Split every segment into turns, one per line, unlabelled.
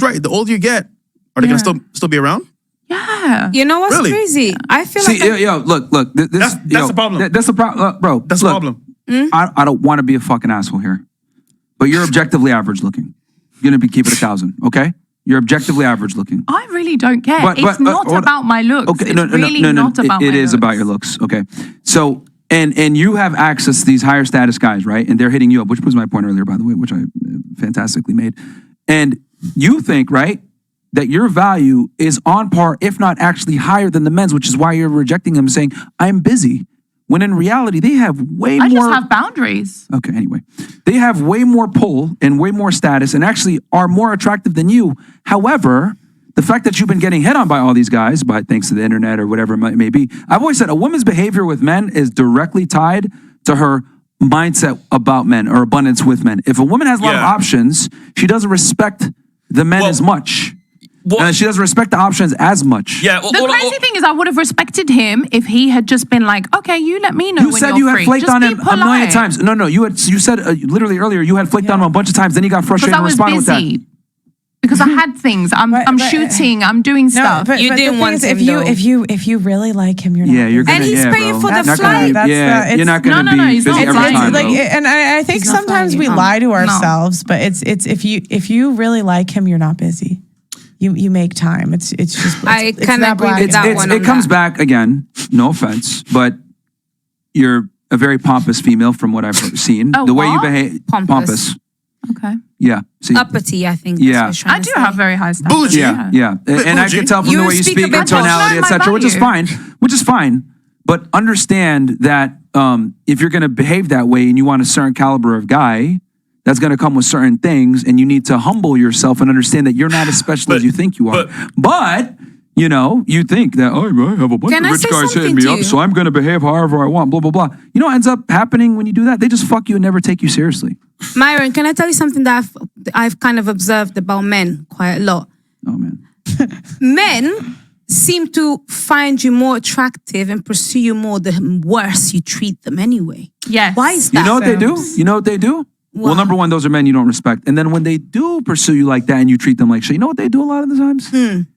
right. The older you get, are they gonna still be around?
Yeah.
You know what's crazy? I feel like
look. That's the problem.
That's the problem, bro.
That's the problem.
I don't want to be a fucking asshole here, but you're objectively average looking. You're gonna keep it 1,000, okay? You're objectively average looking.
I really don't care.
But,
it's not about my looks.
Okay,
it's really not about my looks.
It is about your looks, okay? So, and you have access to these higher status guys, right? And they're hitting you up, which was my point earlier, by the way, which I fantastically made. And you think, right, that your value is on par, if not actually higher than the men's, which is why you're rejecting them, saying, I'm busy. When in reality, they have way more...
I just have boundaries.
Okay, anyway. They have way more pull and way more status and actually are more attractive than you. However, the fact that you've been getting hit on by all these guys, thanks to the internet or whatever it may be, I've always said a woman's behavior with men is directly tied to her mindset about men or abundance with men. If a woman has a lot of options, she doesn't respect the men as much. She doesn't respect the options as much.
Yeah.
The crazy thing is, I would have respected him if he had just been like, "Okay, you let me know when you're free."
You said you had flaked
just
on him a million times. No. You said literally earlier you had flaked on him a bunch of times. Then you got frustrated and responded with that.
Because I had things. I'm shooting. I'm doing stuff.
But
you didn't want him,
if you really like him, you're not.
Yeah, you're gonna.
And he's paying for the
Not
flight.
you're not gonna be busy every time.
And I think sometimes we lie to ourselves, but it's if you really like him, you're not busy. You make time. It's just.
I kind of agree with that one.
It comes back again. No offense, but you're a very pompous female from what I've seen.
Oh,
the way you behave, pompous.
Okay.
Yeah. See,
uppity, I think.
Yeah.
I do have very high standards.
Bougie.
Yeah. And I can tell from the way you speak, your tonality, etc., which is fine. But understand that if you're going to behave that way and you want a certain caliber of guy, that's going to come with certain things, and you need to humble yourself and understand that you're not as special as you think you are. But you know, you think that, I have a bunch of rich guys hitting me up, so I'm going to behave however I want, blah, blah, blah. You know what ends up happening when you do that? They just fuck you and never take you seriously.
Myron, can I tell you something that I've kind of observed about men quite a lot?
Oh, man.
Men seem to find you more attractive and pursue you more the worse you treat them anyway.
Yes.
Why is that?
You know what they do? Well, number one, those are men you don't respect. And then when they do pursue you like that and you treat them like shit, you know what they do a lot of the times?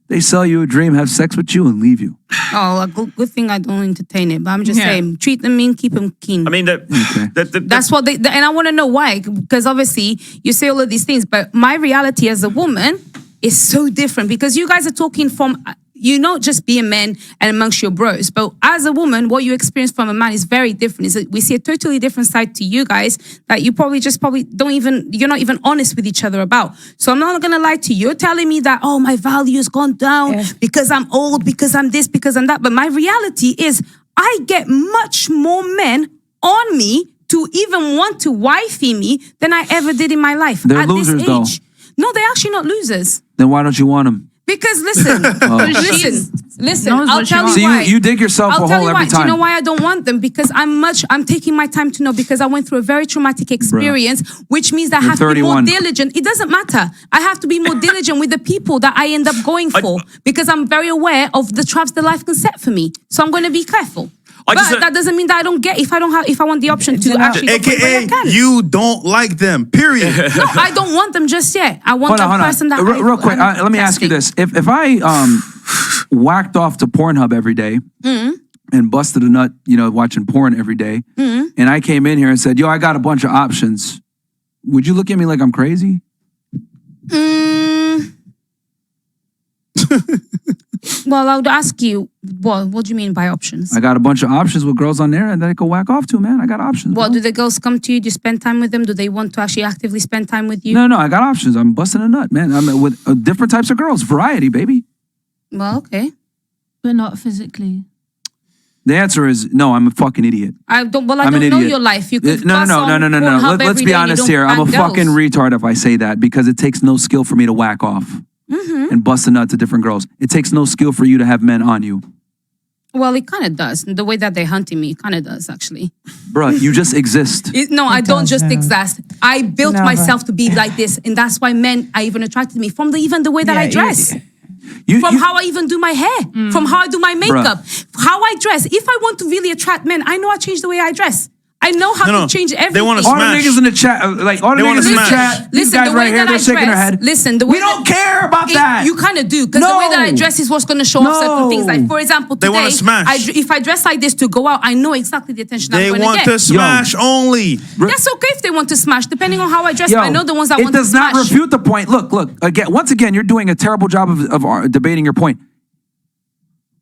They sell you a dream, have sex with you, and leave you.
Oh, a good thing I don't entertain it. But I'm just saying, treat them mean, keep them keen.
I mean,
that's what and I want to know why. Because obviously, you say all of these things, but my reality as a woman is so different. Because you guys are talking from... You not just being men and amongst your bros, but as a woman, what you experience from a man is very different. We see a totally different side to you guys that you probably you're not even honest with each other about. So I'm not gonna lie to you. You're telling me that, my value has gone down because I'm old, because I'm this, because I'm that. But my reality is I get much more men on me to even want to wifey me than I ever did in my life.
They're
at
losers,
this age. No, they're actually not losers.
Then why don't you want them?
Because listen, listen. I'll tell you why.
So you dig yourself a hole every time.
Do you know why I don't want them? Because I'm taking my time to know, because I went through a very traumatic experience, which means that I have to be more diligent. It doesn't matter. I have to be more diligent with the people that I end up going for, because I'm very aware of the traps that life can set for me. So I'm going to be careful. But that doesn't mean that I don't get, if I want the option to actually
AKA, you don't like them, period.
No, I don't want them just yet. I want a person that
real quick, let me ask you this. If I whacked off to Pornhub every day and busted a nut, watching porn every day, and I came in here and said, I got a bunch of options, would you look at me like I'm crazy?
Well, I would ask you, what do you mean by options?
I got a bunch of options with girls on there and that I can whack off to, man. I got options.
Well, do the girls come to you? Do you spend time with them? Do they want to actually actively spend time with you?
No, I got options. I'm busting a nut, man. I'm with different types of girls. Variety, baby.
Well, okay.
But not physically.
The answer is no, I'm a fucking idiot.
I don't know your life. You could
No. Let's be honest here. I'm a fucking retard if I say that, because it takes no skill for me to whack off. And bust a nut to different girls. It takes no skill for you to have men on you.
Well, it kind of does. The way that they're hunting me, it kind of does, actually.
Bruh, you just exist.
I don't just exist. I built myself to be like this. And that's why men are even attracted to me. From even the way that I dress. From how I even do my hair. From how I do my makeup. How I dress. If I want to really attract men, I know I change the way I dress. I know how to change everything.
They want to
all the niggas in the chat, all the niggas in the chat, these guys right here, they're shaking their head.
Listen,
we don't care about
to do, because the way that I dress is what's going to show off certain things. Like, for example, today,
They wanna smash.
if I dress like this to go out, I know exactly the attention I'm
They
going to
want
get.
to smash only.
That's okay if they want to smash, depending on how I dress. I know the ones that want to smash.
It does not refute the point. Look, once again, you're doing a terrible job of debating your point.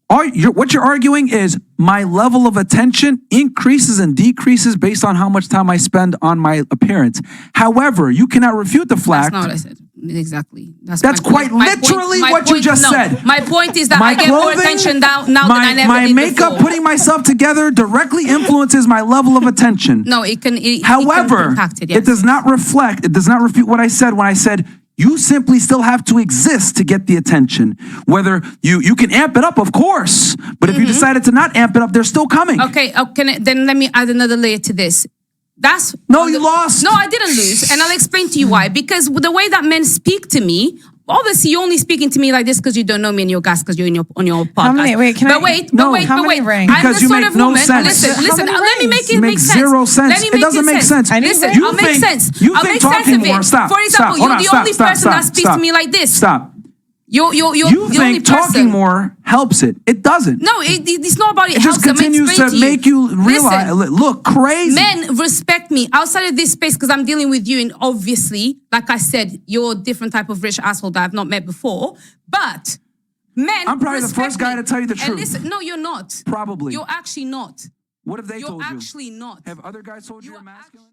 What you're arguing is my level of attention increases and decreases based on how much time I spend on my appearance. However, you cannot refute the fact.
That's not what I said. Exactly.
That's quite literally what you just said.
My point is that I get more attention now than I never
my
did
makeup,
before.
putting myself together directly influences my level of attention.
No, it can.
However,
it can impact it, yes.
it does not refute what I said when I said you simply still have to exist to get the attention. Whether you can amp it up, of course, but if you decided to not amp it up, they're still coming.
Okay, then let me add another layer to this.
You lost.
No, I didn't lose, and I'll explain to you why. Because the way that men speak to me, obviously you're only speaking to me like this because you don't know me and your gas because you're on your podcast.
How many? Wait,
How many
rings?
I'm the
Because you
sort
make
of
no
woman.
sense.
Listen. Let me make it make sense.
Zero sense.
Let me make
It doesn't make sense.
Listen,
You
I'll make
think-
sense.
you
I'll
think
make sense
talking
of it.
more. Stop.
For example, you're the only person that speaks to me like this.
Stop.
You're
You
the only
think talking
person.
more helps it. It doesn't.
No, it's not about it.
It just
helps. I'm
continues to
explaining
make you realize, look crazy.
Men respect me outside of this space because I'm dealing with you, and obviously, like I said, you're a different type of rich asshole that I've not met before. But men,
I'm probably the
respect
first guy
me.
to tell you the
And
truth.
listen, no, you're not.
Probably.
You're actually not.
What have they
You're
told you?
actually not.
Have other guys told you you're masculine?